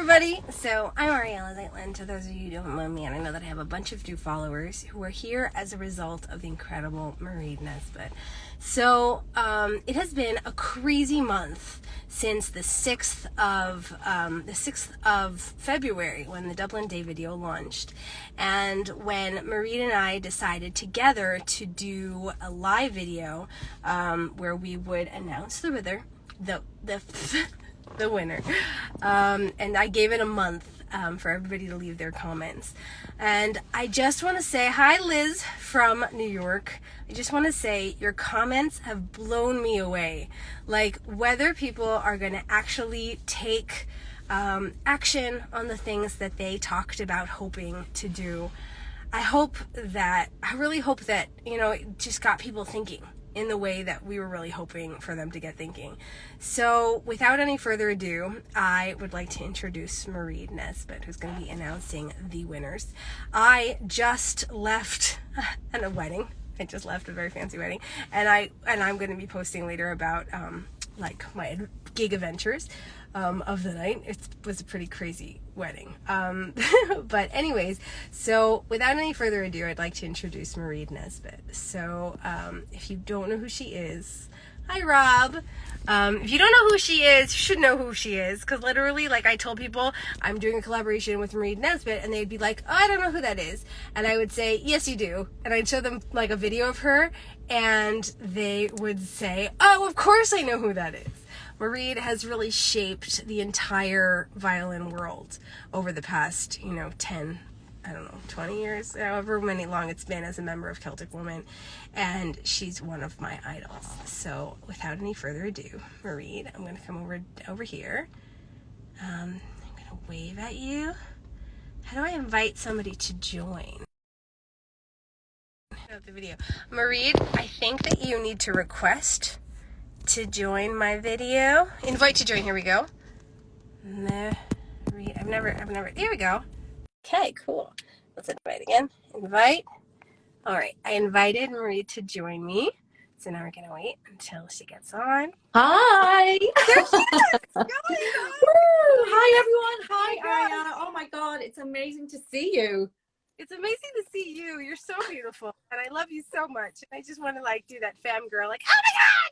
everybody. So I'm Ariella Zeitlin. To those of you who don't know me, and I know that I have a bunch of new followers who are here as a result of the incredible Mairead Nesbitt. So it has been a crazy month since the 6th of February when the Dublin Day video launched, and when Mairead and I decided together to do a live video where we would announce the winner. The winner. And I gave it a month for everybody to leave their comments. And I just want to say, hi Liz from New York. I just want to say your comments have blown me away. Like, whether people are going to actually take action on the things that they talked about hoping to do. I really hope that, it just got people thinking in the way that we were really hoping for them to get thinking. So without any further ado, I would like to introduce Mairead Nesbitt, who's going to be announcing the winners. I just left a wedding. I just left a very fancy wedding, and I'm going to be posting later about like my gig adventures of the night. It was a pretty crazy wedding. But anyways, so without any further ado, I'd like to introduce Mairead Nesbitt. So if you don't know who she is, hi Rob. If you don't know who she is, you should know who she is, because literally, like, I told people I'm doing a collaboration with Mairead Nesbitt, and they'd be like, oh, I don't know who that is. And I would say, yes, you do. And I'd show them like a video of her, and they would say, oh, of course I know who that is. Mairead has really shaped the entire violin world over the past, 10, 20 years, however many long it's been as a member of Celtic Woman, and she's one of my idols. So without any further ado, Mairead, I'm going to come over here. I'm going to wave at you. How do I invite somebody to join the video? Mairead, I think that you need to request to join my video. Invite to join, here we go. Mairead, I've never, here we go. Okay, cool. Let's invite again. Invite. All right, I invited Mairead to join me. So now we're gonna wait until she gets on. Hi. There she is. Woo! Hi everyone. Hi Ariella. Oh my God, it's amazing to see you. It's amazing to see you. You're so beautiful, and I love you so much. And I just want to do that fangirl, like, oh my God!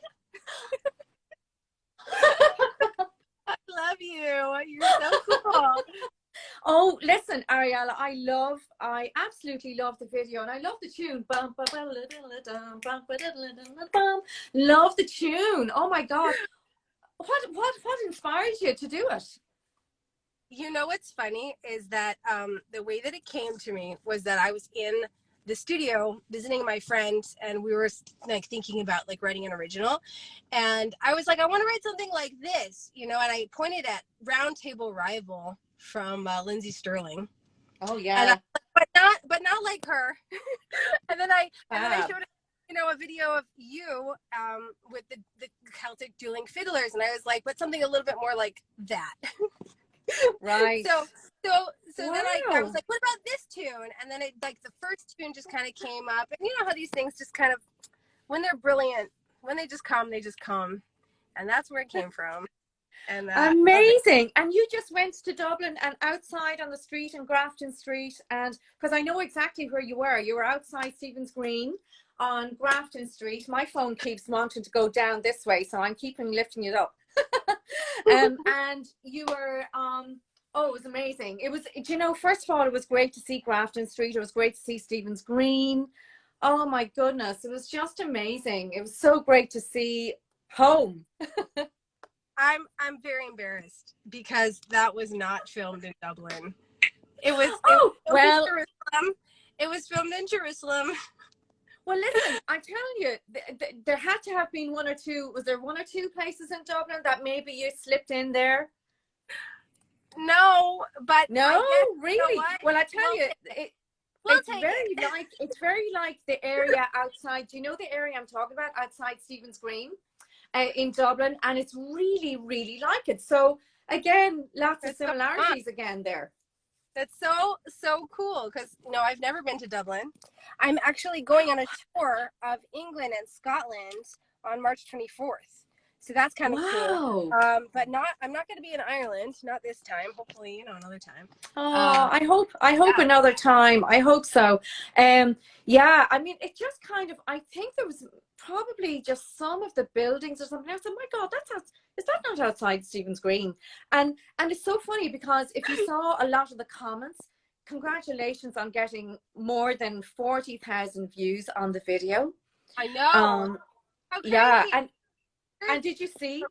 I love you. You're so cool. Oh, listen, Ariella, I absolutely love the video, and I love the tune. Love the tune. Oh my God. What inspired you to do it? You know what's funny is that the way that it came to me was that I was in the studio visiting my friend, and we were thinking about writing an original, and I was like, I want to write something like this, and I pointed at Round Table Rival from Lindsay Sterling. Oh yeah. And but not like her. and then I showed a video of you with the Celtic dueling fiddlers, and I was like, but something a little bit more like that. Right. So wow. then I was like, what about this tune? And then it the first tune just kind of came up, and you know how these things just kind of, when they're brilliant, when they just come, and that's where it came from. And amazing. And you just went to Dublin and outside on the street in Grafton Street, and because I know exactly where you were outside Stephen's Green on Grafton Street. My phone keeps wanting to go down this way, so I'm keeping lifting it up. And you were oh, it was amazing. It was, first of all, it was great to see Grafton Street. It was great to see Stephen's Green. Oh my goodness, it was just amazing. It was so great to see home. I'm very embarrassed because that was not filmed in Dublin. It was Jerusalem. It was filmed in Jerusalem. Well, listen, I tell you, there had to have been one or two. Was there one or two places in Dublin that maybe you slipped in there? No, but no, really. Well, I tell you, it's very like the area outside. Do you know the area I'm talking about? Outside Stephen's Green, in Dublin, and it's really, really like it. So again, lots of similarities again there. That's so cool, because I've never been to Dublin. I'm actually going on a tour of England and Scotland on March 24th. So that's kind of Wow. cool. But I'm not going to be in Ireland, not this time. Hopefully, another time. Oh, I hope another time. I hope so. Yeah, I mean, it just kind of, I think there was probably just some of the buildings or something. I said, my God, is that not outside Stephen's Green? And it's so funny because if you saw a lot of the comments, congratulations on getting more than 40,000 views on the video. I know. Yeah, and did you see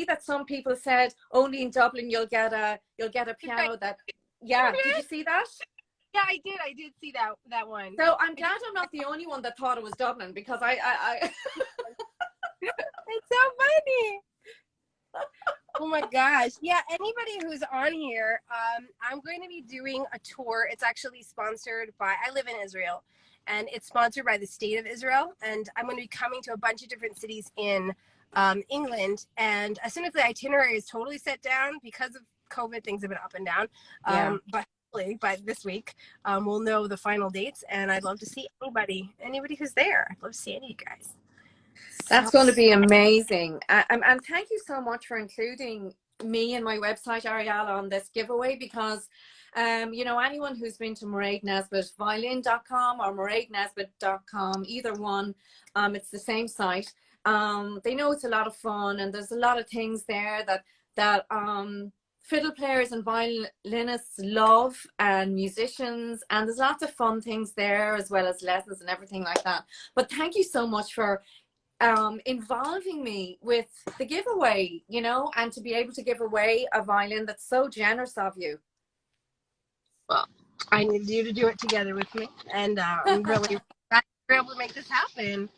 that some people said only in Dublin you'll get a piano that, yeah, did you see that? Yeah, I did see that one. So I'm glad I'm not the only one that thought it was Dublin, because I It's so funny. Oh my gosh. Yeah, anybody who's on here, I'm going to be doing a tour. It's actually sponsored by, I live in Israel, and it's sponsored by the state of Israel, and I'm going to be coming to a bunch of different cities in England, and as soon as the itinerary is totally set down, because of COVID, things have been up and down, but hopefully by this week we'll know the final dates, and I'd love to see anybody who's there. I'd love to see any of you guys. That's going to be amazing. And thank you so much for including me and my website, Ariella, on this giveaway, because anyone who's been to Mairead Nesbitt, violin.com or maireadnesbitt.com, either one, it's the same site. They know it's a lot of fun, and there's a lot of things there that fiddle players and violinists love, and musicians, and there's lots of fun things there, as well as lessons and everything like that. But thank you so much for involving me with the giveaway, and to be able to give away a violin. That's so generous of you. Well, I need you to do it together with me, and I'm really glad we're able to make this happen.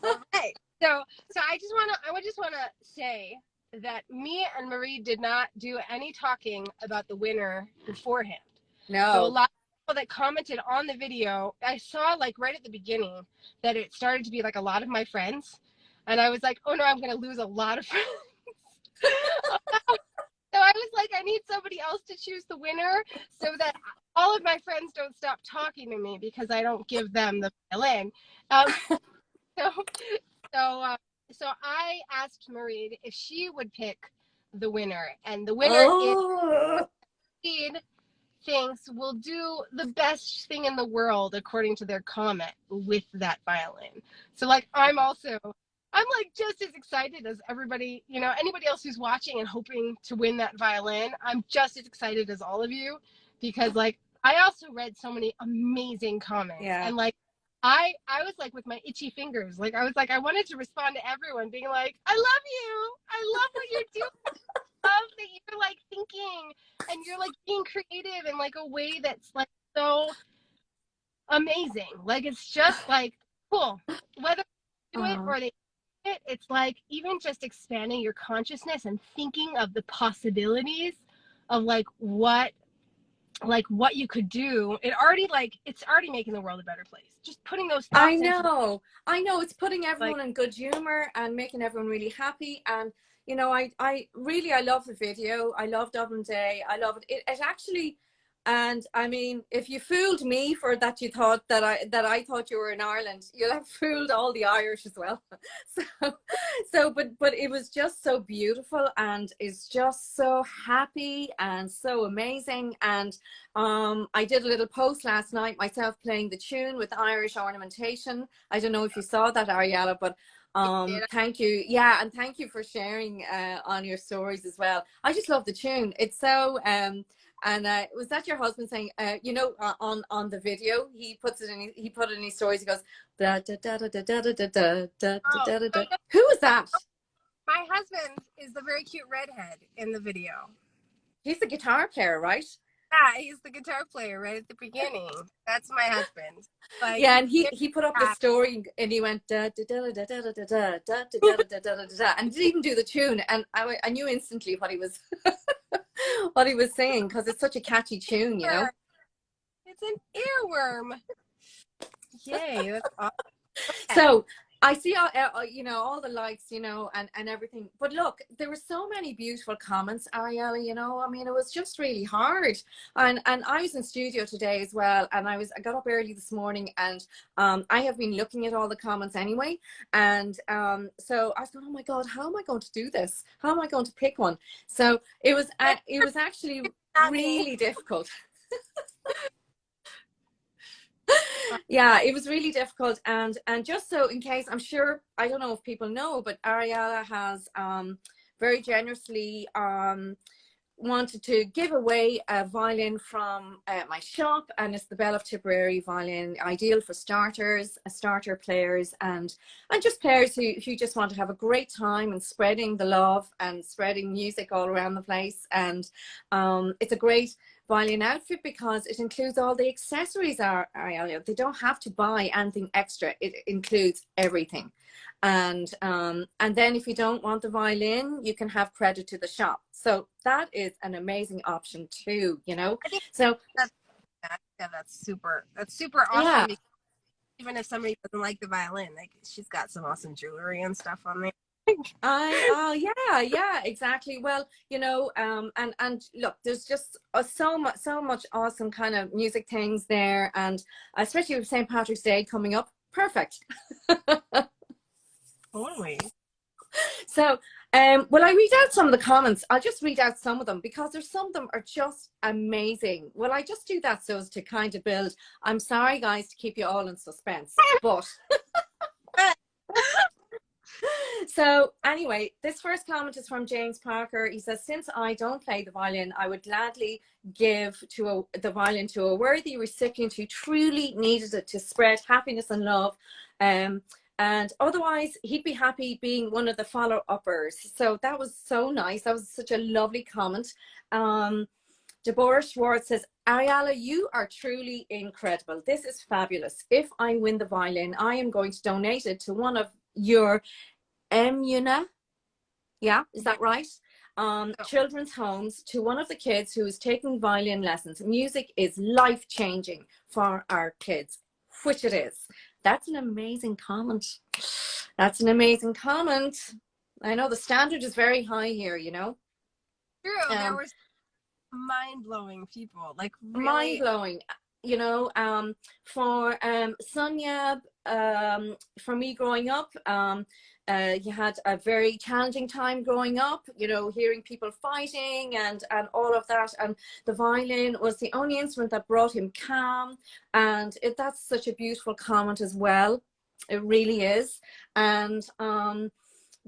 All right. So I just want to say that me and Marie did not do any talking about the winner beforehand. No. So a lot of people that commented on the video, I saw like right at the beginning that it started to be like a lot of my friends, and I was like, oh no, I'm going to lose a lot of friends. So I was like, I need somebody else to choose the winner so that all of my friends don't stop talking to me because I don't give them the violin. So I asked Mairead if she would pick the winner, and the winner is thinks will do the best thing in the world according to their comment with that violin. So like I'm like just as excited as everybody, anybody else who's watching and hoping to win that violin. I'm just as excited as all of you, because like I also read so many amazing comments, and like I was like with my itchy fingers, like I was like I wanted to respond to everyone being like, I love you, I love what you're doing, I love that you're like thinking and you're like being creative in like a way that's like so amazing. Like it's just like cool, whether they do it or they do it, it's like even just expanding your consciousness and thinking of the possibilities of like what you could do. It's already making the world a better place. Just putting those thoughts I know it's putting everyone in good humor and making everyone really happy. And I love the video. I love Dublin Day. I love it. It actually, and I mean, if you fooled me for that, you thought that I thought you were in Ireland, you'll have fooled all the Irish as well. But it was just so beautiful, and it's just so happy and so amazing. And I did a little post last night myself playing the tune with Irish ornamentation. I don't know if you saw that, Ariella, but thank you. Yeah, and thank you for sharing on your stories as well. I just love the tune. It's so and was that your husband saying, on the video, he put it in his stories, he goes, da, da, da, da, da, da, da, da, da, da, da. Who was that? My husband is the very cute redhead in the video. He's the guitar player, right? Yeah, he's the guitar player right at the beginning. That's my husband. Like, yeah, and he put up the story, and he went da da da da da da da da da da da da da, and didn't even do the tune, and I knew instantly what he was what he was saying, because it's such a catchy tune, It's an earworm. Yay, that's awesome. So I see all, you know, all the likes, you know, and everything. But look, there were so many beautiful comments, Ariella, you know. I mean, it was just really hard. And I was in studio today as well. And I got up early this morning, and I have been looking at all the comments anyway. And so I was going, oh my God, how am I going to do this? How am I going to pick one? So it was actually really difficult. Yeah, it was really difficult. And just so in case, I'm sure, I don't know if people know, but Ariella has very generously wanted to give away a violin from my shop, and it's the Bell of Tipperary violin, ideal for starters, starter players, and just players who just want to have a great time and spreading the love and spreading music all around the place. And it's a great violin outfit because it includes all the accessories. Ariella, they don't have to buy anything extra. It includes everything. And then if you don't want the violin, you can have credit to the shop. So that is an amazing option too, you know. I think so that's super awesome. yeah, Even if somebody doesn't like the violin, like she's got some awesome jewelry and stuff on there. yeah, exactly. Well, you know, and look, there's just so much awesome kind of music things there, and especially with St. Patrick's Day coming up, perfect. Totally. So, will I read out some of the comments? I'll just read out some of them because there's some of them are just amazing. Will I just do that so as to kind of build? I'm sorry, guys, to keep you all in suspense, but. So anyway, this first comment is from James Parker. He says, since I don't play the violin, I would gladly give the violin to a worthy recipient who truly needed it to spread happiness and love. And otherwise, he'd be happy being one of the follow-uppers. So that was so nice. That was such a lovely comment. Deborah Schwartz says, Ariella, you are truly incredible. This is fabulous. If I win the violin, I am going to donate it to one of your Emuna, yeah, is that right? Children's homes, to one of the kids who is taking violin lessons. Music is life-changing for our kids, which it is. That's an amazing comment. That's an amazing comment. I know the standard is very high here, you know. True, there was mind-blowing people, like really mind-blowing, you know. For Sonia, for me growing up, you had a very challenging time growing up, you know, hearing people fighting and all of that, and the violin was the only instrument that brought him calm. And that's such a beautiful comment as well. It really is. And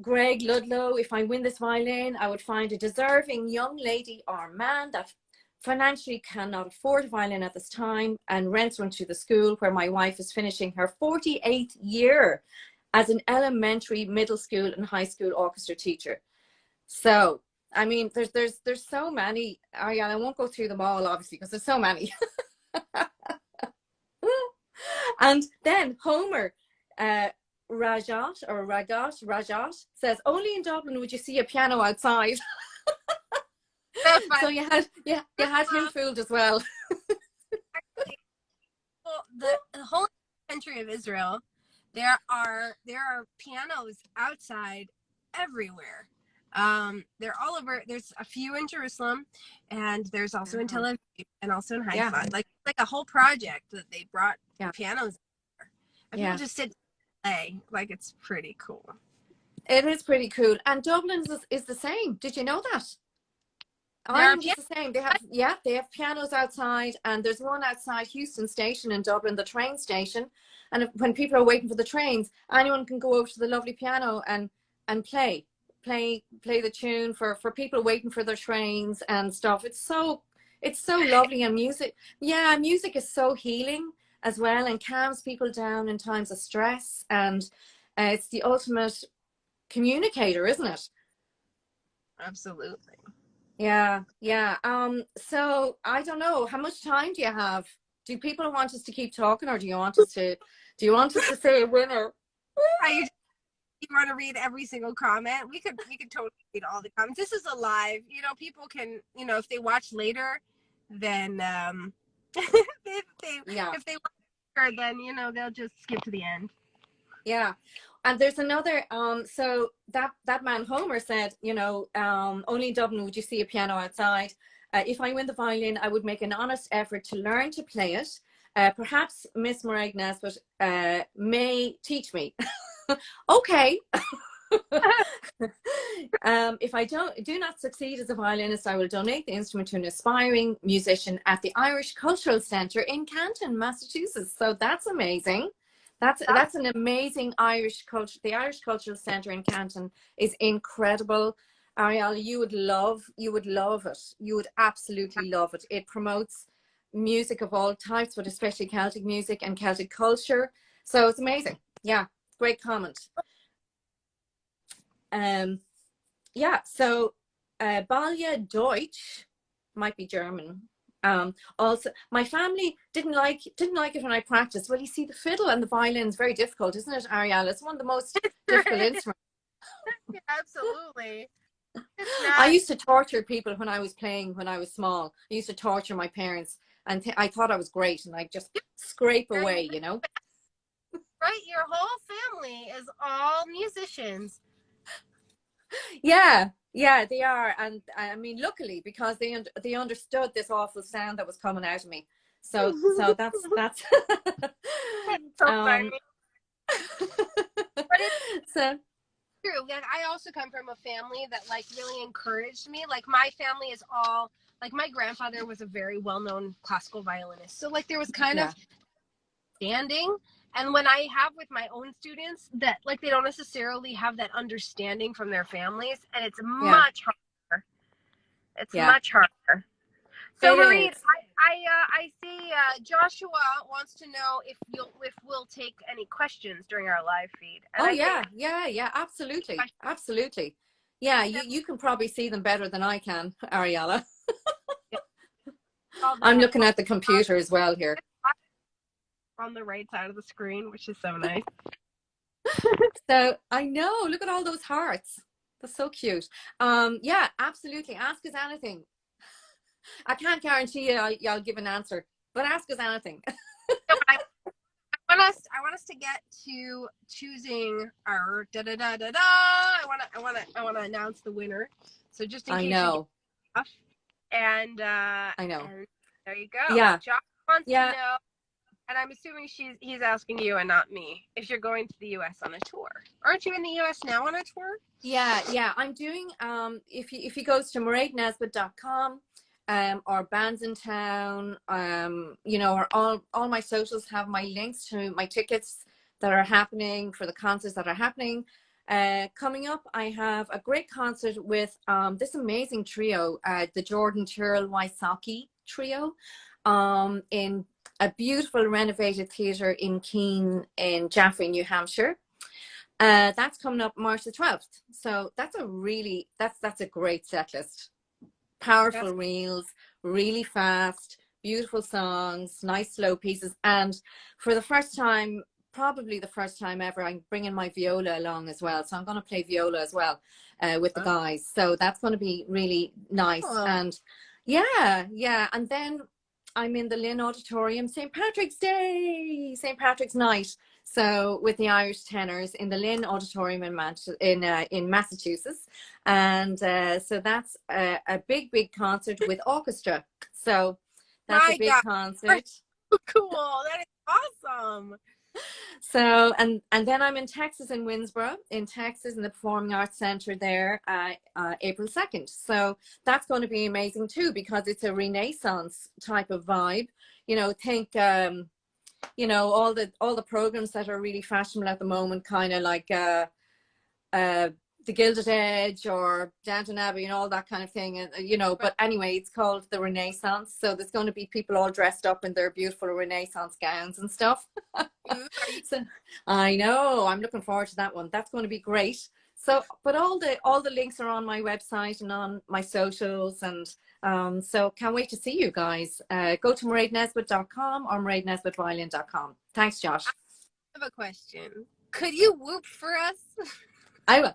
Greg Ludlow, if I win this violin, I would find a deserving young lady or man that financially cannot afford a violin at this time and rents one to the school where my wife is finishing her 48th year as an elementary, middle school and high school orchestra teacher. So, I mean, there's so many. I won't go through them all, obviously, because there's so many. And then Homer, Rajotte says, only in Dublin would you see a piano outside. So you had him fooled as well. Well, the whole country of Israel, there are pianos outside everywhere. They're all over. There's a few in Jerusalem, and there's also in Tel Aviv, and also in Haifa. Like a whole project that they brought pianos there. And people just sit and play. Like, it's pretty cool. It is pretty cool. And Dublin is the same. Did you know that? Ireland is the same. They have pianos outside, and there's one outside Houston Station in Dublin, the train station. And when people are waiting for the trains, anyone can go over to the lovely piano and play the tune for people waiting for their trains and stuff. It's so lovely. And music is so healing as well, and calms people down in times of stress. And it's the ultimate communicator, isn't it? Absolutely. Yeah. So I don't know, how much time do you have? Do people want us to keep talking, or do you want us to say a winner? You want to read every single comment? We could totally read all the comments. This is a live, you know, people can, you know, if they watch later, then if they watch later, then, you know, they'll just skip to the end. Yeah. And there's another, so that man Homer said, you know, only in Dublin would you see a piano outside. If I win the violin, I would make an honest effort to learn to play it. Perhaps Miss Mairead Nesbitt may teach me. Okay. If I do not succeed as a violinist, I will donate the instrument to an aspiring musician at the Irish Cultural Centre in Canton, Massachusetts. So that's amazing. That's an amazing Irish culture. The Irish Cultural Centre in Canton is incredible. Ariella, you would love it. You would absolutely love it. It promotes music of all types, but especially Celtic music and Celtic culture. So it's amazing. Yeah, great comment. Yeah, so Balja Deutsch might be German. Also, my family didn't like it when I practiced. Well, you see, the fiddle and the violin is very difficult, isn't it, Ariella? It's one of the most difficult instruments. Yeah, absolutely. I used to torture people when I was playing when I was small. I used to torture my parents, and I thought I was great, and I just scrape away, you know. Right, your whole family is all musicians. Yeah, they are, and I mean, luckily, because they understood this awful sound that was coming out of me. So that's so funny. But it's so true. Like, I also come from a family that like really encouraged me. Like, my family is all like, my grandfather was a very well-known classical violinist, so like there was kind of standing. And when I have with my own students that like they don't necessarily have that understanding from their families, and it's much harder. It's much harder. So Mairead, I see Joshua wants to know if we'll take any questions during our live feed. And yeah, absolutely. Yeah, you can probably see them better than I can, Ariella. I'm looking at the computer as well here. On the right side of the screen, which is so nice. So I know, look at all those hearts. That's so cute. Yeah, absolutely. Ask us anything. I can't guarantee y'all give an answer, but ask us anything. I want us to get to choosing our da da da da da. I want to announce the winner. So just in case you get off. And I know. And there you go. Yeah. Josh wants to know. And I'm assuming he's asking you and not me if you're going to the US on a tour. Aren't you in the US now on a tour? Yeah. I'm doing if you goes to maireadnesbitt.com or Bands in Town, you know, or all my socials have my links to my tickets that are happening for the concerts that are happening. Coming up, I have a great concert with this amazing trio, the Jordan Tyrrell Wysocki trio, in a beautiful renovated theatre in Keene in Jaffrey, New Hampshire. That's coming up March the 12th. So that's a great set list. Powerful reels, really fast, beautiful songs, nice slow pieces. And for the first time, probably the first time ever, I'm bringing my viola along as well. So I'm going to play viola as well with the guys. So that's going to be really nice. And yeah. And then I'm in the Lynn Auditorium, St. Patrick's night. So with the Irish tenors in the Lynn Auditorium in Massachusetts. And so that's a big concert with orchestra. So that's a big concert. Cool. That is awesome. So and then I'm in Texas, in Winsboro, in the Performing Arts Center there, April 2nd. So that's going to be amazing too, because it's a Renaissance type of vibe. You know, think you know, all the programs that are really fashionable at the moment, kind of like the Gilded Edge or Downton Abbey and all that kind of thing, and you know. But anyway, it's called the Renaissance, so there's going to be people all dressed up in their beautiful Renaissance gowns and stuff. So I know, I'm looking forward to that one. That's going to be great. So, but all the links are on my website and on my socials, and so can't wait to see you guys. Go to maireadnesbitt.com or maireadnesbittviolin.com. Thanks, Josh. I have a question. Could you whoop for us? I will.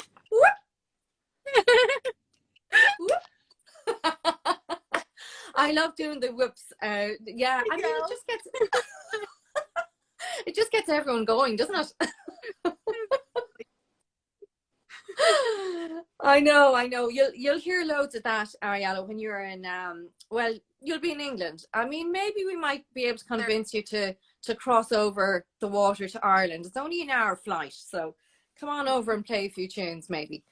I love doing the whoops. Yeah, I mean, it just gets everyone going, doesn't it? I know, I know. You'll hear loads of that, Ariella, when you're in well, you'll be in England. I mean, maybe we might be able to convince you to cross over the water to Ireland. It's only an hour flight, so come on over and play a few tunes, maybe.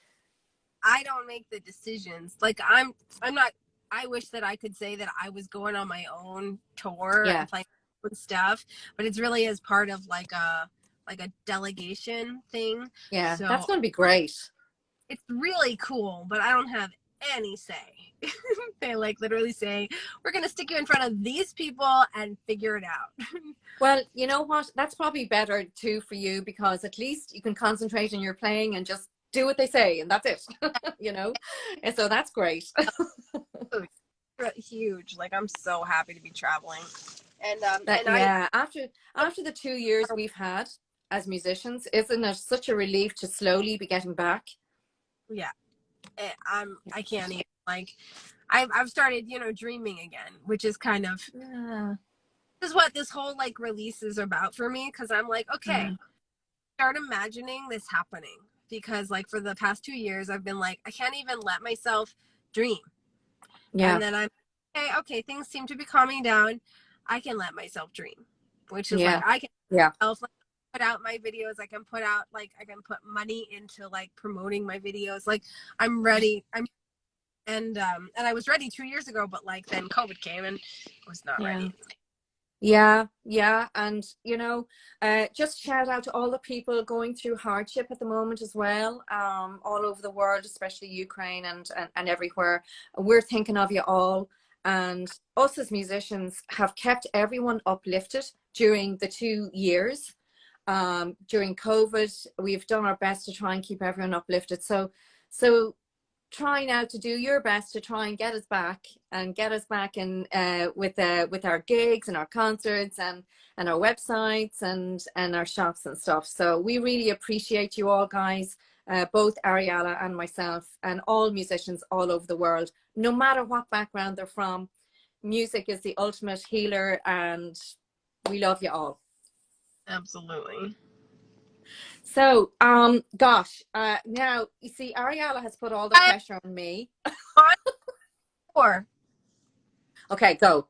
I don't make the decisions. Like I'm not. I wish that I could say that I was going on my own tour Yeah. and playing stuff, but it's really as part of like a delegation thing. Yeah, So that's going to be great. it's really cool, but I don't have any say. They like literally say, we're going to stick you in front of these people and figure it out. Well, you know what? That's probably better too for you, because at least you can concentrate on your playing and just do what they say, and that's it. You know? And so that's great. Huge. Like, I'm so happy to be traveling. And yeah, after the 2 years we've had as musicians, isn't it such a relief to slowly be getting back? Yeah. I can't even, like, I've started, dreaming again, which is kind of, this is what this whole like release is about for me. Cause I'm like, okay, start imagining this happening, because like for the past 2 years, I've been like, I can't even let myself dream. Yeah. And then I'm okay, things seem to be calming down. I can let myself dream, which is like, I can put out my videos. I can put money into like promoting my videos. Like, I'm ready. And I was ready 2 years ago, but like then COVID came and I was not ready. Yeah. And just shout out to all the people going through hardship at the moment as well, all over the world, especially Ukraine and everywhere. We're thinking of you all, and us as musicians have kept everyone uplifted during the 2 years. During COVID, we've done our best to try and keep everyone uplifted. So try now to do your best to try and get us back in with our gigs and our concerts and our websites and our shops and stuff. So we really appreciate you all, guys, both Ariella and myself and all musicians all over the world, no matter what background they're from. Music is the ultimate healer, and we love you all. Absolutely. So, gosh, now you see, Ariella has put all the pressure on me. Okay, go.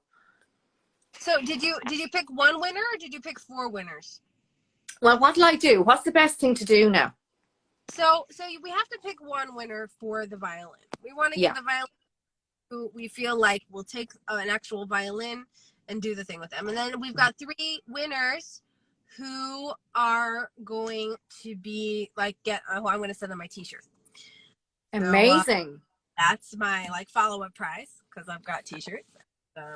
So, did you pick one winner, or did you pick 4 winners? Well, what'll I do? What's the best thing to do now? So we have to pick one winner for the violin. We want to give the violin who we feel like will take an actual violin and do the thing with them. And then we've got 3 winners who are going to be like I'm going to send them my t-shirt. Amazing. So, that's my like follow-up prize, because I've got t-shirts.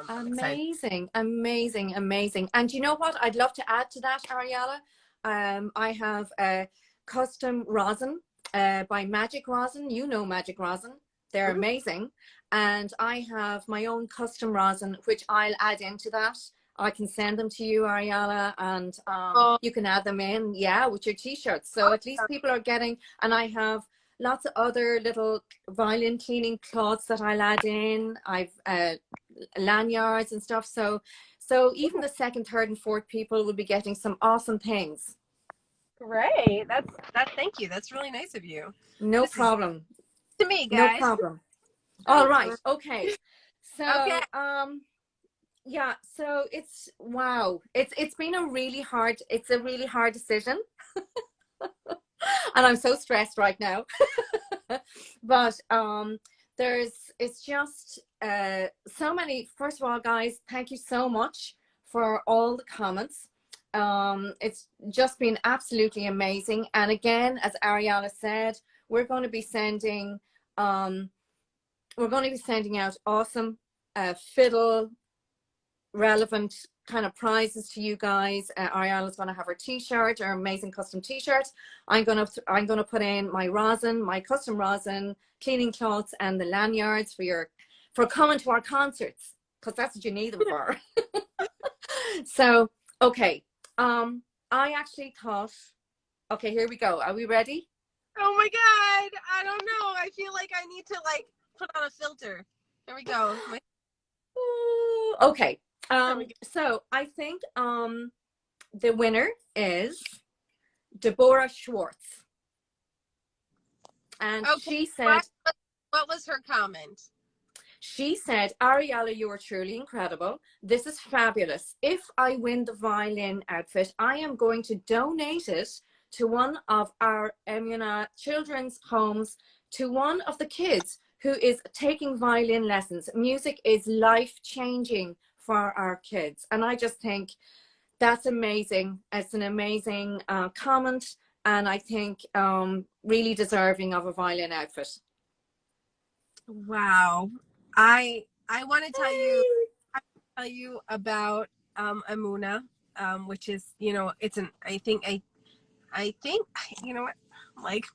Amazing. And you know what? I'd love to add to that, Ariella. I have a custom rosin by Magic Rosin. You know Magic Rosin. They're amazing. And I have my own custom rosin, which I'll add into that. I can send them to you, Ariella, and you can add them in, with your t-shirts. So at least people are getting, and I have lots of other little violin cleaning cloths that I'll add in. I've lanyards and stuff. So even the 2nd, 3rd, and 4th people will be getting some awesome things. Great. That's thank you. That's really nice of you. No problem. To me, guys. No problem. All right. Okay. So so it's it's been a really hard decision. And I'm so stressed right now. But it's just so many. First of all, guys, thank you so much for all the comments. It's just been absolutely amazing. And again, as Ariella said, we're going to be sending out awesome fiddle relevant kind of prizes to you guys. Ariella's going to have her t-shirt, her amazing custom t-shirt. I'm going to put in my rosin, my custom rosin, cleaning cloths, and the lanyards for coming to our concerts, because that's what you need them for. So, okay. I actually thought, okay, here we go. Are we ready? Oh my God. I don't know. I feel like I need to like put on a filter. There we go. Okay. So I think the winner is Deborah Schwartz. And Okay, she said, what was her comment? she said, Ariella, you are truly incredible. This is fabulous. If I win the violin outfit, I am going to donate it to one of our Emuna children's homes, to one of the kids who is taking violin lessons. Music is life-changing for our kids. And I just think that's amazing. It's an amazing comment, and I think really deserving of a violin outfit. Wow. I want to tell you about Amuna, which is, you know, it's an I think you know what, like,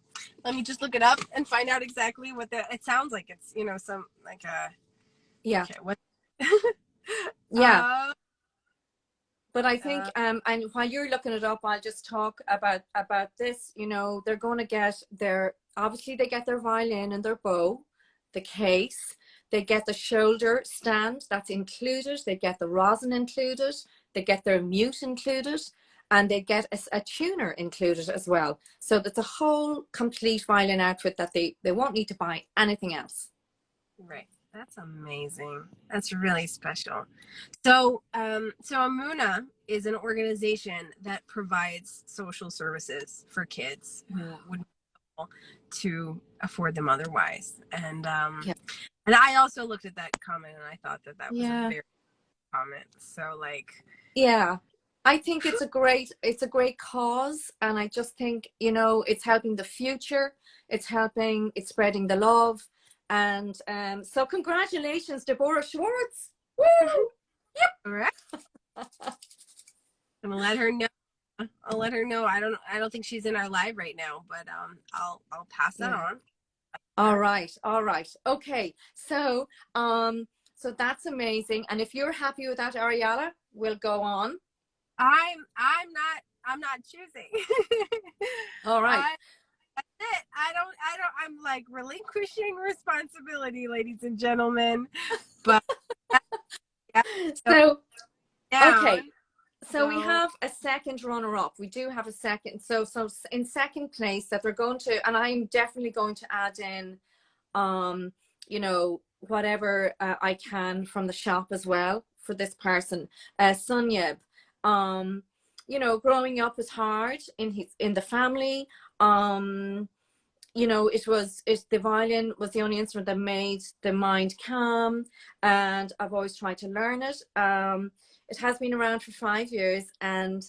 let me just look it up and find out exactly what it sounds like. It's, you know, some like a, yeah, okay, what yeah. But I think, and while you're looking it up, I'll just talk about this. You know, they're going to get obviously they get their violin and their bow, the case, they get the shoulder stand, that's included, they get the rosin included, they get their mute included, and they get a tuner included as well. So that's a whole complete violin outfit that they won't need to buy anything else. Right. That's amazing. That's really special. So, so Amuna is an organization that provides social services for kids who wouldn't be able to afford them otherwise. And and I also looked at that comment and I thought that was a very comment. So, like, yeah, I think it's a great cause, and I just think, you know, it's helping the future. It's spreading the love. And so congratulations, Deborah Schwartz. Woo! Yep. all right. I'm gonna let her know. I'll let her know. I don't think she's in our live right now, but I'll pass that on. All right. Okay. So so that's amazing. And if you're happy with that, Ariella, we'll go on. I'm not choosing. All right. That's it. I'm like relinquishing responsibility, ladies and gentlemen. But yeah, so okay. down. So we have a second runner-up. We do have a second. So in second place that they're going to, and I'm definitely going to add in, you know, whatever I can from the shop as well for this person. Sunep, you know, growing up is hard in the family. You know, the violin was the only instrument that made the mind calm, and I've always tried to learn it. It has been around for 5 years, and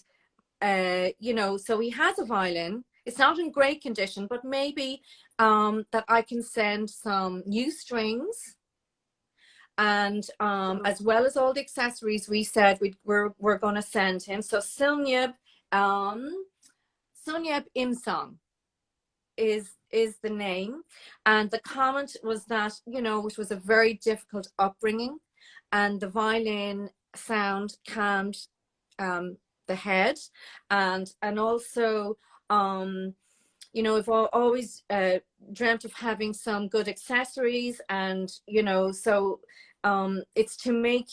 you know, so he has a violin. It's not in great condition, but maybe that I can send some new strings, and as well as all the accessories we said we're going to send him. So Sunep Imsong is the name, and the comment was that, you know, it was a very difficult upbringing, and the violin sound calmed the head, and also you know, I've always dreamt of having some good accessories, and you know, so it's to make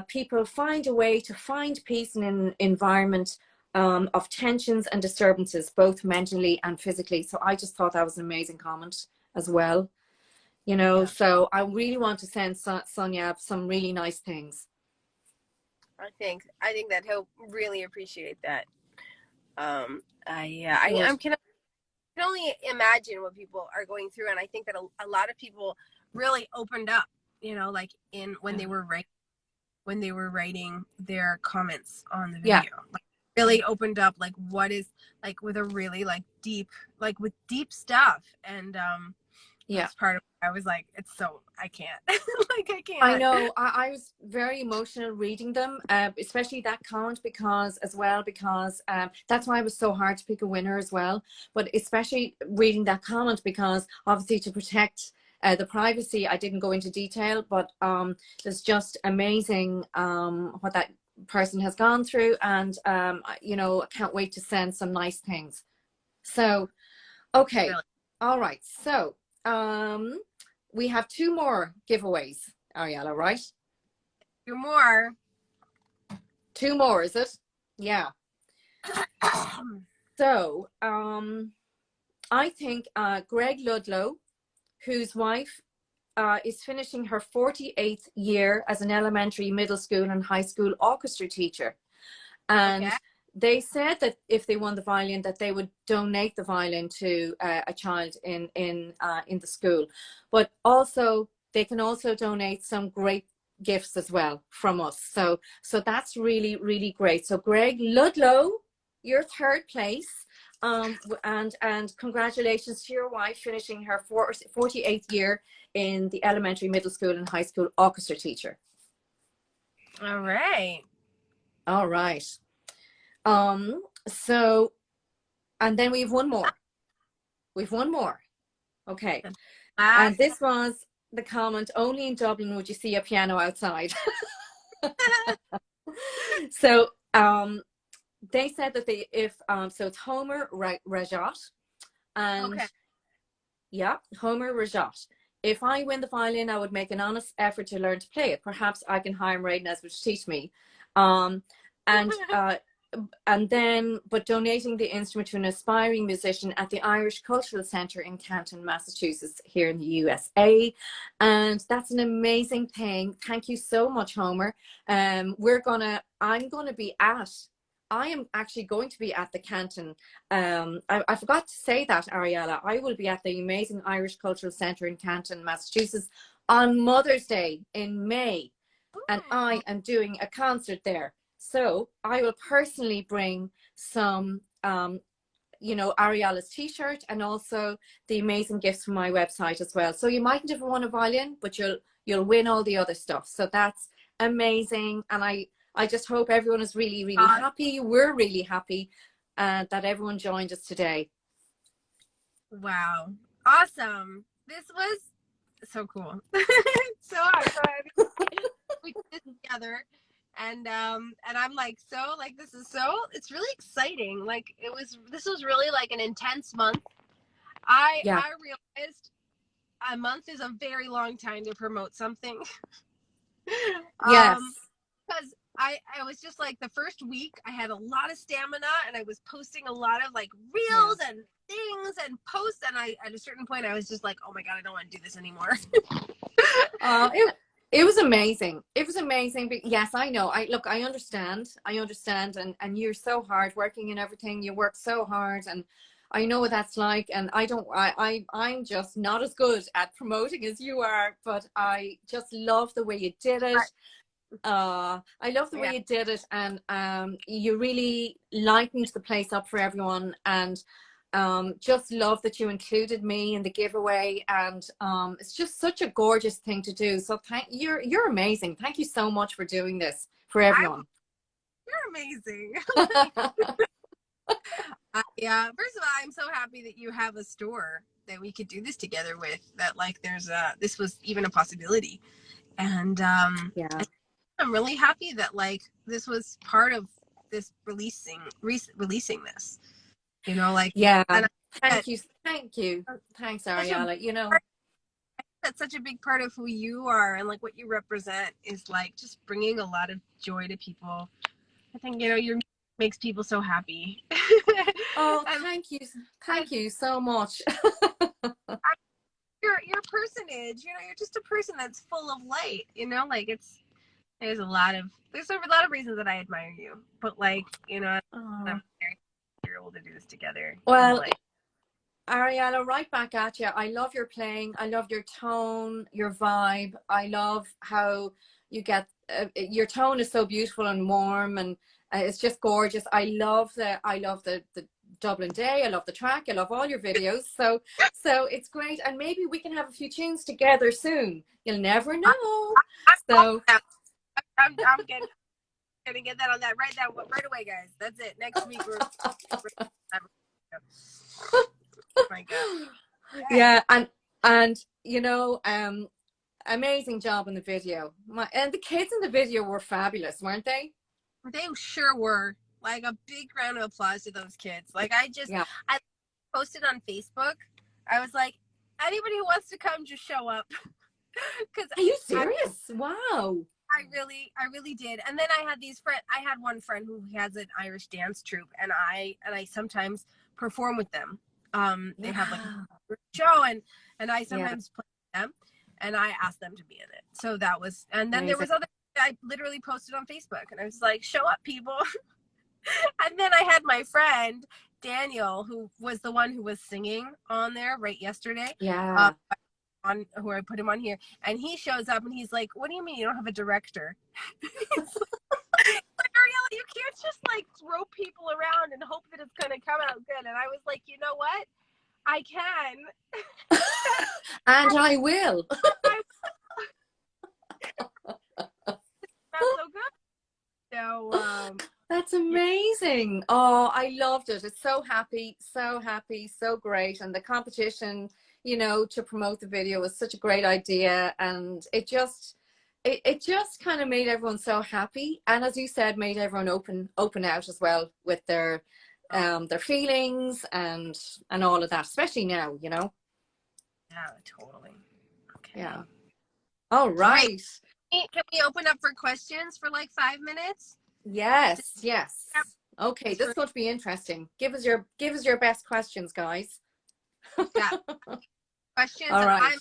people find a way to find peace in an environment of tensions and disturbances, both mentally and physically. So I just thought that was an amazing comment as well, you know. So I really want to send Sonia some really nice things. I think that he'll really appreciate that. I can only imagine what people are going through, and I think that a lot of people really opened up, you know, like when they were writing their comments on the video. Like, really opened up, like, what is, like, with a really deep stuff, and that's part of it. I was like, it's so, I can't. Like, I can't. I know, I was very emotional reading them, especially that comment, because that's why it was so hard to pick a winner as well. But especially reading that comment, because obviously to protect the privacy, I didn't go into detail, but it's just amazing what that person has gone through, and you know, I can't wait to send some nice things. So okay, really. All right, so we have 2 more giveaways, Ariella, right? 2 more. 2 more, is it? Yeah. So I think Greg Ludlow, whose wife is finishing her 48th year as an elementary, middle school and high school orchestra teacher. And Okay. they said that if they won the violin, that they would donate the violin to a child in the school. But also, they can also donate some great gifts as well from us. So that's really, really great. So Greg Ludlow, you're third place. And congratulations to your wife finishing her 48th year in the elementary, middle school and high school orchestra teacher. All right. All right. So, and then we've one more. Okay. And this was the comment, only in Dublin would you see a piano outside. So, they said that so it's Homer Rajotte, and Okay. yeah, Homer Rajotte. If I win the violin, I would make an honest effort to learn to play it. Perhaps I can hire Mairead Nesbitt to teach me. And then, but donating the instrument to an aspiring musician at the Irish Cultural Centre in Canton, Massachusetts, here in the USA. And that's an amazing thing. Thank you so much, Homer. I am actually going to be at the Canton. I forgot to say that, Ariella. I will be at the amazing Irish Cultural Centre in Canton, Massachusetts on Mother's Day in May. And I am doing a concert there. So I will personally bring some, Ariella's T-shirt and also the amazing gifts from my website as well. So you mightn't have won a violin, but you'll win all the other stuff. So that's amazing. And I just hope everyone is really, really happy. We're really happy that everyone joined us today. Wow. Awesome. This was so cool. So I'm glad we did this together. And I'm like, it's really exciting. Like this was really like an intense month. I realized a month is a very long time to promote something. Yes. Because I was just like, the first week I had a lot of stamina and I was posting a lot of like reels and things and posts, and at a certain point I was just like, oh my god, I don't want to do this anymore. It was amazing. It was amazing. But yes, I know. I understand. And you're so hard working and everything. You work so hard, and I know what that's like. And I'm just not as good at promoting as you are, but I just love the way you did it. I love the way you did it, and you really lightened the place up for everyone, and just love that you included me in the giveaway, and it's just such a gorgeous thing to do. So you're amazing. Thank you so much for doing this for everyone. You're amazing. First of all, I'm so happy that you have a store that we could do this together with, that like this was even a possibility. And I'm really happy that like this was part of this releasing this, like, and thank you thanks, Ariella. That's such a big part of who you are, and like what you represent is like just bringing a lot of joy to people. I think your makes people so happy. Oh, thank you so much. Your personage, you're just a person that's full of light, like there's a lot of reasons that I admire you, but like, I'm very you're able to do this together. Well, like, Ariella, right back at you. I love your playing. I love your tone, your vibe. I love how you get your tone is so beautiful and warm, and it's just gorgeous. I love the Dublin Day. I love the track. I love all your videos. So it's great, and maybe we can have a few tunes together soon. You'll never know. I'm gonna get that on that right away, guys. That's it. Next week we're oh my god. Yeah, and amazing job in the video. And the kids in the video were fabulous, weren't they? They sure were. Like, a big round of applause to those kids. Like, I posted on Facebook. I was like, anybody who wants to come, just show up. Are you serious? Wow. I really did. And then I had one friend who has an Irish dance troupe, and I sometimes perform with them. They have like a show, and I Yeah. sometimes play them, and I asked them to be in it. So that was, and then Amazing. there was other, I literally posted on Facebook, and I was like, show up, people. And then I had my friend Daniel, who was the one who was singing on there right yesterday. Yeah. On who I put him on here, and he shows up and he's like, "What do you mean you don't have a director?" Like, Ariella, you can't just like throw people around and hope that it's gonna come out good. And I was like, you know what? I can. And I will. That's so good. So that's amazing. Oh, I loved it. It's so happy, so great. And the competition, you know, to promote the video was such a great idea, and it just kind of made everyone so happy, and as you said, made everyone open out as well with their feelings and all of that, especially now, you know. Yeah, totally. Okay. Yeah. All right. Can we open up for questions for like 5 minutes? Yes. Okay, this is going to be interesting. Give us your best questions, guys. Yeah. Questions. All right.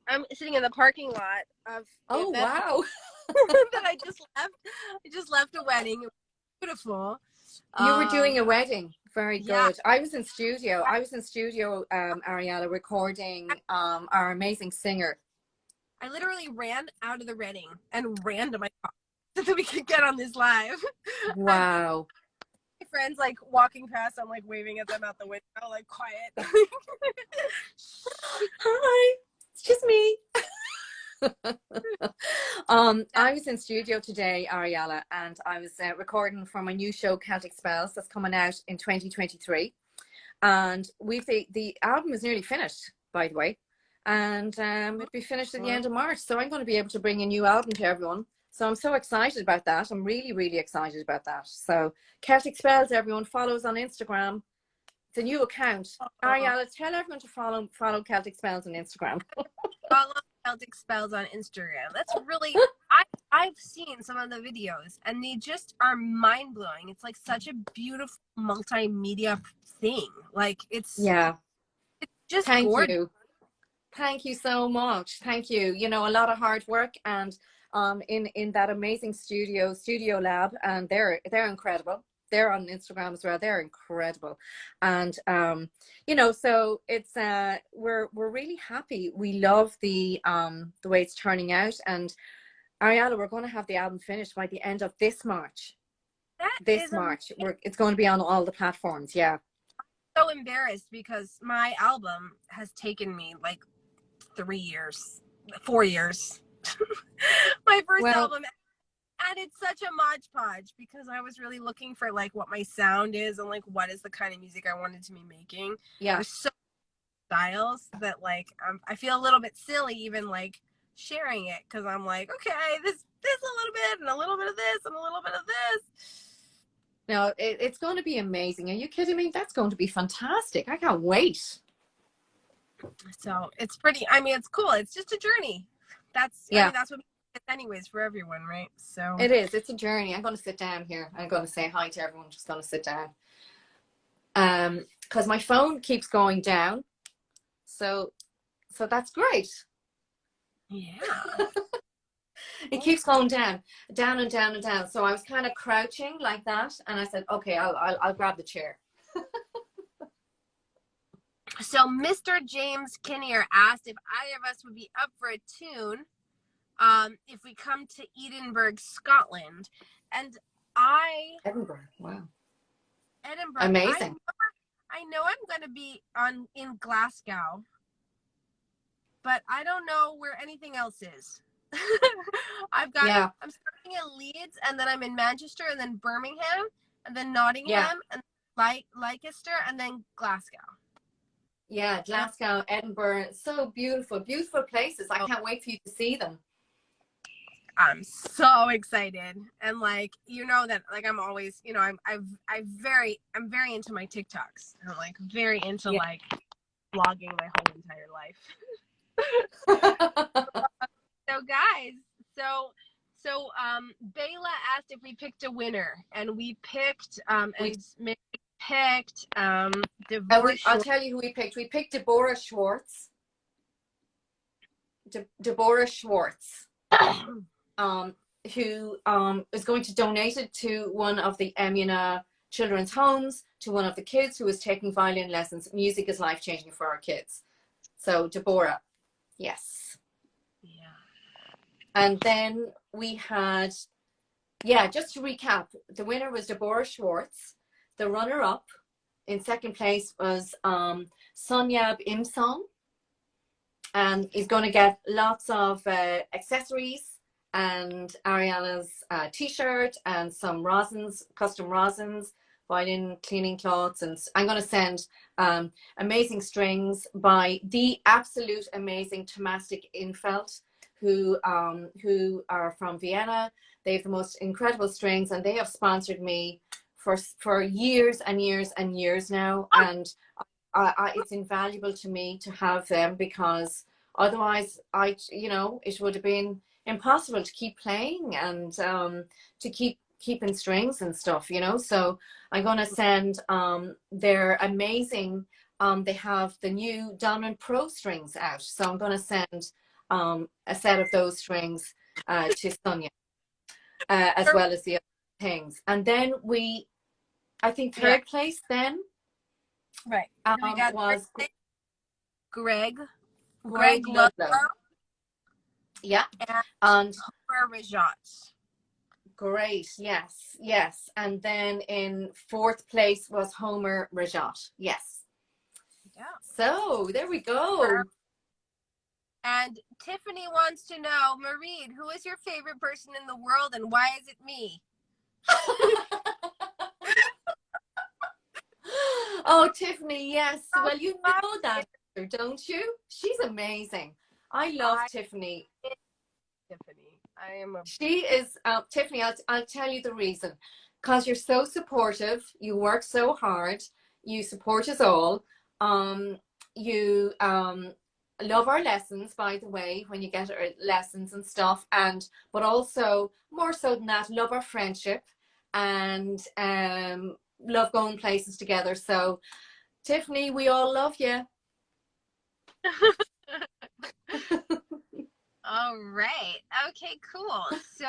I'm sitting in the parking lot of wow. that I just left a wedding. It was beautiful. You were doing a wedding. Very good. Yeah. I was in studio, Ariella, recording our amazing singer. I literally ran out of the wedding and ran to my car so that we could get on this live. Wow. My friends like walking past, I'm like waving at them out the window, like quiet. Hi, it's just me. I was in studio today, Ariella, and I was recording for my new show Celtic Spells that's coming out in 2023, and the album is nearly finished, by the way, and it'll be finished at the end of March, so I'm going to be able to bring a new album to everyone. So I'm so excited about that. I'm really excited about that. So Celtic Spells, everyone, follow us on Instagram. It's a new account. Ariella, tell everyone to follow Celtic Spells on Instagram. Follow Celtic Spells on Instagram. That's really, I've seen some of the videos and they just are mind blowing. It's like such a beautiful multimedia thing. Like it's just gorgeous. Thank you so much. Thank you. You know, a lot of hard work, and in that amazing studio lab, and they're incredible. They're on Instagram as well. They're incredible. And you know, so it's we're really happy. We love the way it's turning out. And Ariella, we're going to have the album finished by the end of this March. It's going to be on all the platforms. Yeah. So embarrassed because my album has taken me like 4 years. My first album. And it's such a Mod Podge because I was really looking for like what my sound is and like what is the kind of music I wanted to be making. Yeah. There's so many styles that like I feel a little bit silly even like sharing it because I'm like, okay, this a little bit and a little bit of this and a little bit of this. No, it's going to be amazing. Are you kidding me? That's going to be fantastic. I can't wait. So it's pretty. I mean, it's cool. It's just a journey. I mean, that's what it's anyways for everyone, right? So it is. It's a journey. I'm going to sit down here. I'm going to say hi to everyone. I'm just going to sit down. Because my phone keeps going down. So that's great. Yeah. It keeps going down and down and down. So I was kind of crouching like that, and I said, "Okay, I'll grab the chair." So Mr. James Kinnear asked if either of us would be up for a tune if we come to Edinburgh, Scotland. And Edinburgh, wow. Edinburgh. Amazing. I know I'm going to be in Glasgow, but I don't know where anything else is. I'm starting in Leeds, and then I'm in Manchester, and then Birmingham, and then Nottingham, and Leicester, and then Glasgow. Yeah, Glasgow, Edinburgh, so beautiful places. I can't wait for you to see them. I'm so excited, and like you know that like I'm always I'm very into my TikToks. I'm like very into like vlogging my whole entire life. So guys, so Bayla asked if we picked a winner, and we picked and Mary picked I'll tell you who we picked. We picked Deborah Schwartz. Deborah Schwartz, who is going to donate it to one of the Emuna children's homes, to one of the kids who is taking violin lessons. Music is life-changing for our kids. So Deborah, yes. Yeah. And then we had, just to recap, the winner was Deborah Schwartz. The runner-up in second place was Sunep Imsong. And he's going to get lots of accessories and Ariella's T-shirt and some rosins, custom rosins, violin cleaning cloths. And I'm going to send amazing strings by the absolute amazing Tomastic Infeld, who are from Vienna. They have the most incredible strings, and they have sponsored me for years and years and years now. And it's invaluable to me to have them, because otherwise it would have been impossible to keep playing and to keeping strings and stuff, so I'm going to send their amazing they have the new Dominant Pro strings out, so I'm going to send a set of those strings to Sonia, as well as the other things. And then I think third place then right we got was Greg Ludlow. Yeah. And Rajotte. Great. Yes. And then in fourth place was Homer Rajotte. Yes. Yeah. So there we go. And Tiffany wants to know, Mairead, who is your favorite person in the world, and why is it me? Oh, Tiffany, yes. Well, you know that, don't you? She's amazing. I love Tiffany. She is Tiffany. I'll tell you the reason. Because you're so supportive. You work so hard. You support us all. You love our lessons, by the way, when you get our lessons and stuff. But also, more so than that, love our friendship and love going places together. So, Tiffany, we all love you. All right. Okay, cool. So,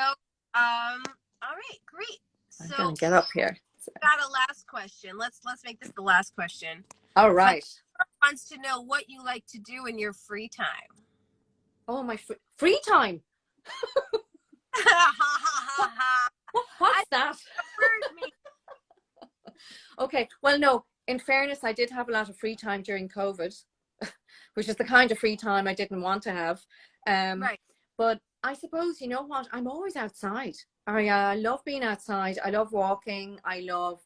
all right, great. So I'm gonna get up here. Got a last question. Let's make this the last question. All right. Someone wants to know what you like to do in your free time. Oh, my free time. What's that? Okay. Well, no. In fairness, I did have a lot of free time during COVID, which is the kind of free time I didn't want to have. Right. But I suppose, you know what? I'm always outside. I love being outside. I love walking. I love,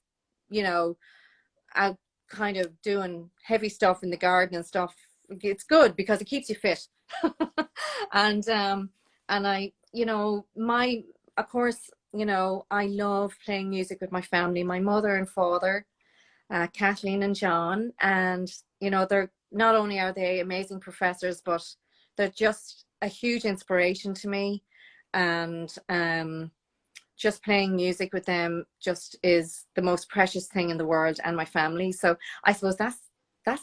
out kind of doing heavy stuff in the garden and stuff. It's good because it keeps you fit. And I, of course, I love playing music with my family, my mother and father, Kathleen and John. And, they're not only are they amazing professors, but they're just a huge inspiration to me. And just playing music with them just is the most precious thing in the world, and my family. So I suppose that's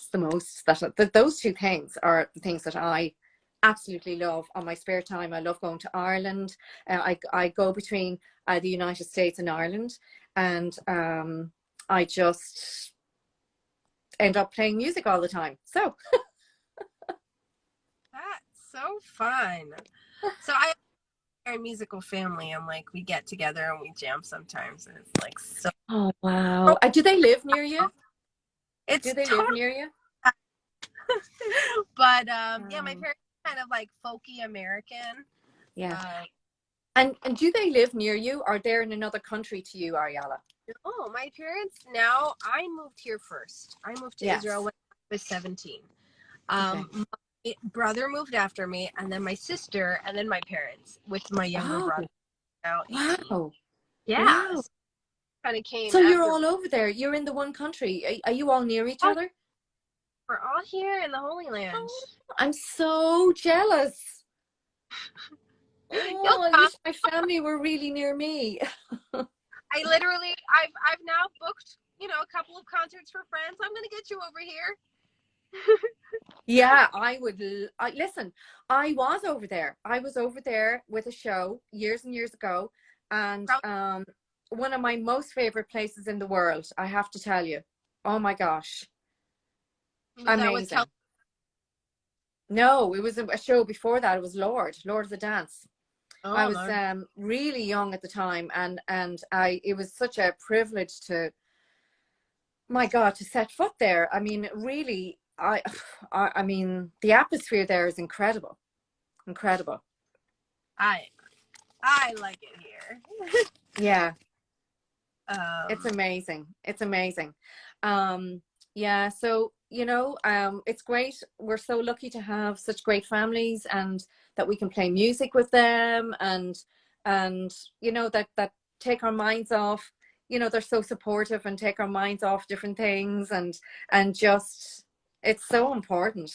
the most, those two things are the things that I absolutely love on my spare time. I love going to Ireland. I go between the United States and Ireland, and I just end up playing music all the time. So that's so fun. So I have a musical family, and we get together and we jam sometimes, and it's so. Oh wow! Do they live near you? Do they live near you? But yeah, my parents are kind of folky American. Yeah. And do they live near you, or they're in another country to you, Ariella? Oh, my parents now. I moved here first. I moved to Israel when I was 17. My brother moved after me, and then my sister, and then my parents with my younger brother. Wow. Yeah. Wow. So kind of came. So you're all over there. You're in the one country. Are you all near each other? We're all here in the Holy Land. Oh, I'm so jealous. Oh, I wish my family were really near me. I've now booked you know, a couple of concerts for friends. I'm going to get you over here. Yeah, I would. Listen, I was over there. I was over there with a show years and years ago, and one of my most favorite places in the world. I have to tell you. Oh my gosh, amazing. No, it was a show before that. It was Lord of the Dance. Oh, I was really young at the time, and it was such a privilege to, my God, to set foot there. I mean, really. I mean, the atmosphere there is incredible. I like it here. Yeah. It's amazing. Yeah, so you know, it's great. We're so lucky to have such great families, and that we can play music with them, and you know, that take our minds off, you know, they're so supportive and take our minds off different things, and just, it's so important.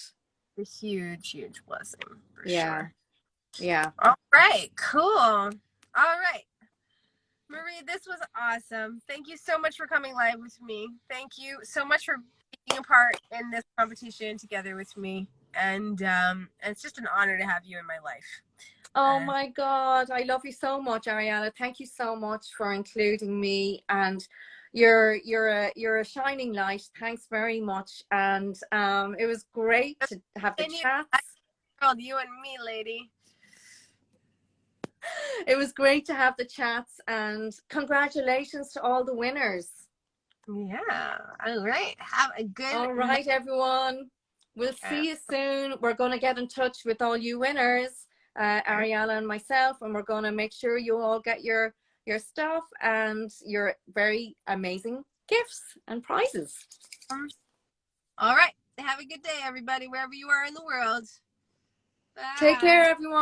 A huge blessing for Yeah. sure. Yeah. All right, cool. All right, Marie, this was awesome. Thank you so much for coming live with me. Thank you so much for being a part in this competition together with me. And it's just an honor to have you in my life. Oh my God, I love you so much, Ariella. Thank you so much for including me, and you're a shining light. Thanks very much, and it was great to have the chats. You and me, lady. It was great to have the chats, and congratulations to all the winners. Yeah. All right. Have a good. All right, everyone. We'll see you soon. We're going to get in touch with all you winners, Ariella and myself, and we're going to make sure you all get your stuff and your very amazing gifts and prizes. All right. Have a good day, everybody, wherever you are in the world. Bye. Take care, everyone.